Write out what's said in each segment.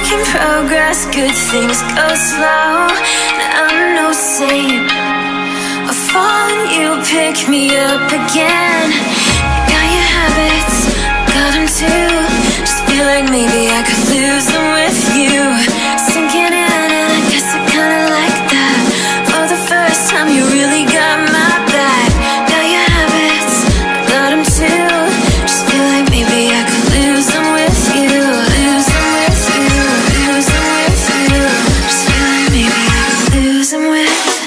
making progress, good things go slow. And I'm no saint, I fall and you pick me up again. You got your habits, got them too. Just feel like maybe I could lose them with you. Sinking in and I guess I kinda like that. For the first time you really got my back. Got your habits, got them too. Just feel like maybe I could lose them with you. Lose them with you, lose them with you. Just feel like maybe I could lose them with you.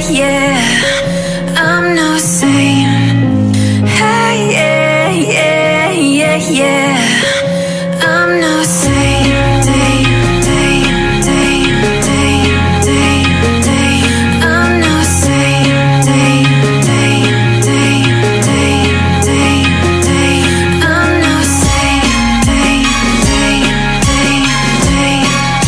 Yeah.